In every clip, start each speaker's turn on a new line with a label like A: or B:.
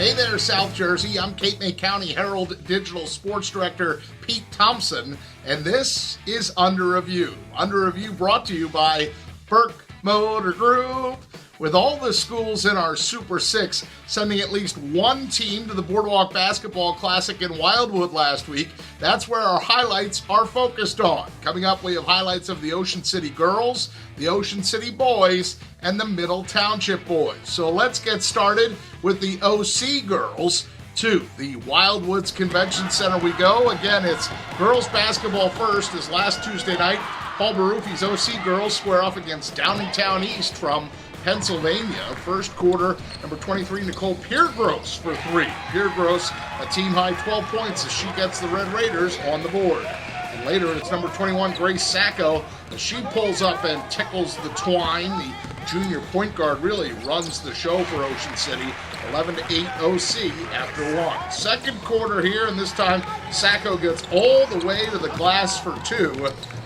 A: Hey there, South Jersey. I'm Cape May County Herald Digital Sports Director Pete Thompson, and this is Under Review. Under Review brought to you by Burke Motor Group. With all the schools in our Super Six sending at least one team to the Boardwalk Basketball Classic in Wildwood last week, that's where our highlights are focused on. Coming up, we have highlights of the Ocean City girls, the Ocean City boys, and the Middle Township boys. So let's get started with the OC girls. To the Wildwoods Convention Center we go. Again, it's girls basketball first, as last Tuesday night, Paul Baruffi's OC girls square off against Downingtown East from Pennsylvania. First quarter, number 23, Nicole Piergross for three. Piergross, a team-high 12 points as she gets the Red Raiders on the board. And later, it's number 21, Grace Sacco, as she pulls up and tickles the twine. The junior point guard really runs the show for Ocean City. 11-8 OC after one. Second quarter here, and this time Sacco gets all the way to the glass for two.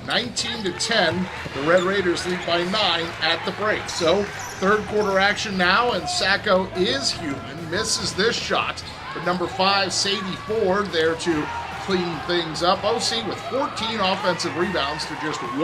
A: 19-10, the Red Raiders lead by 9 at the break. So third quarter action now, and Sacco is human, misses this shot. But number 5, Sadie Ford, there to clean things up. OC with 14 offensive rebounds to just 1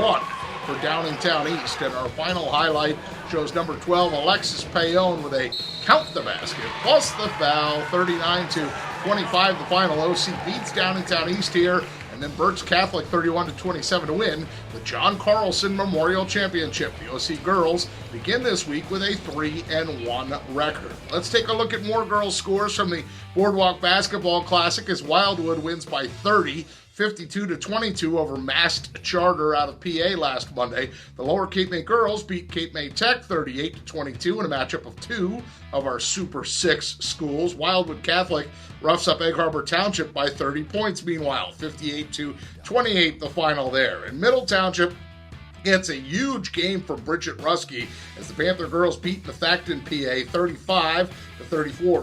A: for Downingtown East. And our final highlight shows number 12, Alexis Payon, with a count the basket plus the foul. 39-25 the final. OC beats Downingtown East here. And then Berks Catholic 31-27 to win the John Carlson Memorial Championship. The OC girls begin this week with a 3-1 record. Let's take a look at more girls' scores from the Boardwalk Basketball Classic as Wildwood wins by 30. 52-22 over Mast Charter out of PA last Monday. The Lower Cape May girls beat Cape May Tech 38-22 in a matchup of two of our Super 6 schools. Wildwood Catholic roughs up Egg Harbor Township by 30 points, meanwhile. 58-28 the final there. In Middle Township, it's a huge game for Bridget Ruski as the Panther girls beat Methacton, PA 35-34.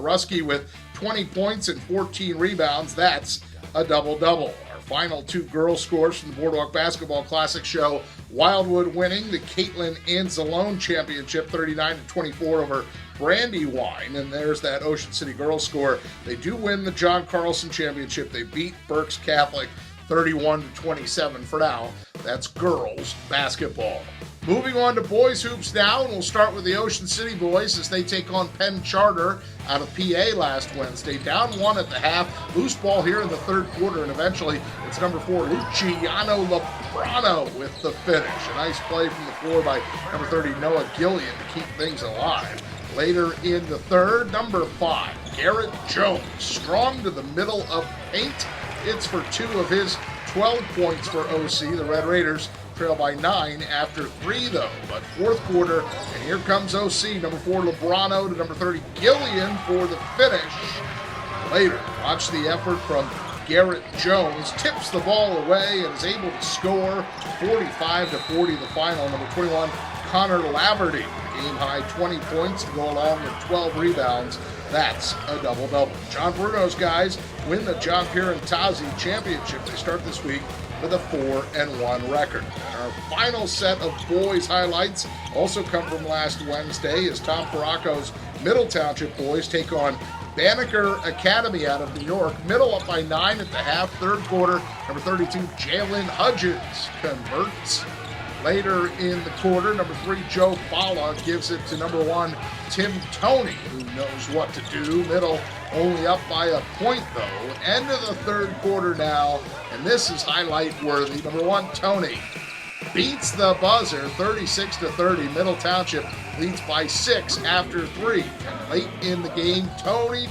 A: Ruski with 20 points and 14 rebounds. That's a double-double. Final two girls scores from the Boardwalk Basketball Classic show Wildwood winning the Caitlin Anzalone Championship 39-24 over Brandywine. And there's that Ocean City girls score. They do win the John Carlson Championship. They beat Berks Catholic 31-27 for now. That's girls basketball. Moving on to boys hoops now, and we'll start with the Ocean City boys as they take on Penn Charter out of PA last Wednesday. Down one at the half, loose ball here in the third quarter, and eventually it's number 4, Luciano Lebrano with the finish. A nice play from the floor by number 30, Noah Gillian to keep things alive. Later in the third, number 5, Garrett Jones, strong to the middle of paint. It's for 2 of his 12 points for OC. The Red Raiders trail by 9 after 3, though. But fourth quarter, and here comes OC. Number 4, Lebrano to number 30, Gillian for the finish. Later, watch the effort from Garrett Jones. Tips the ball away and is able to score. 45-40 the final. Number 21, Connor Laverty. Game-high 20 points to go along with 12 rebounds. That's a double-double. John Bruno's guys win the John Pierantazzi Championship. They start this week with a 4-1 record. And our final set of boys highlights also come from last Wednesday as Tom Paracco's Middle Township boys take on Banneker Academy out of New York. Middle up by 9 at the half. Third quarter, number 32, Jalen Hudgens converts. Later in the quarter, number 3, Joe Fala gives it to number 1, Tim Toney, who knows what to do. Middle only up by a point, though. End of the third quarter now, and this is highlight worthy. Number 1, Toney beats the buzzer, 36-30. Middle Township leads by 6 after 3. And late in the game, Toney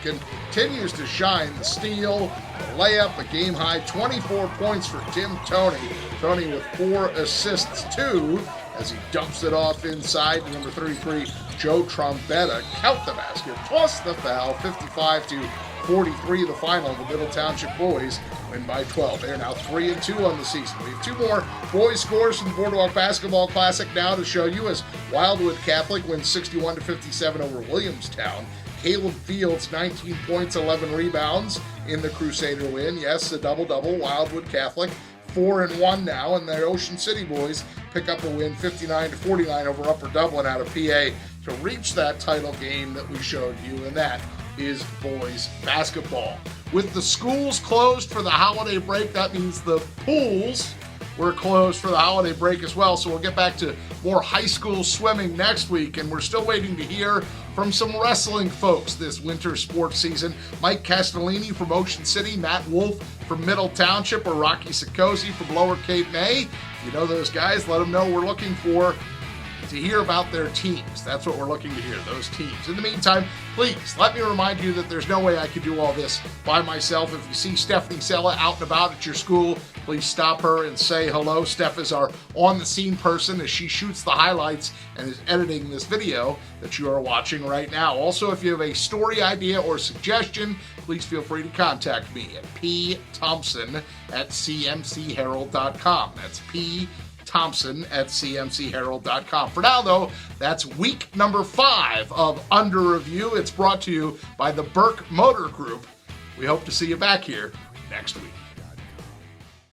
A: continues to shine. The steal, the layup, a game-high 24 points for Tim Toney. Toney with 4 assists, too, as he dumps it off inside to number 33, Joe Trombetta. Count the basket, plus the foul, 55-43 the final. The Middle Township boys win by 12. They are now 3-2 on the season. We have 2 more boys scores from the Boardwalk Basketball Classic now to show you as Wildwood Catholic wins 61-57 over Williamstown. Caleb Fields, 19 points, 11 rebounds in the Crusader win. Yes, a double-double. Wildwood Catholic 4-1 now, and the Ocean City boys pick up a win 59-49 over Upper Dublin out of PA to reach that title game that we showed you, and that is boys basketball. With the schools closed for the holiday break, that means the pools were closed for the holiday break as well, so we'll get back to more high school swimming next week, and we're still waiting to hear from some wrestling folks this winter sports season. Mike Castellini from Ocean City, Matt Wolf from Middle Township, or Rocky Sikosi from Lower Cape May. You know those guys, let them know we're looking to hear about their teams. That's what we're looking to hear, those teams. In the meantime, please let me remind you that there's no way I could do all this by myself. If you see Stephanie Sella out and about at your school, please stop her and say hello. Steph is our on-the-scene person as she shoots the highlights and is editing this video that you are watching right now. Also, if you have a story idea or suggestion, please feel free to contact me at pthompson@cmcherald.com. That's Thompson@cmcherald.com. For now, though, that's week number 5 of Under Review. It's brought to you by the Burke Motor Group. We hope to see you back here next week.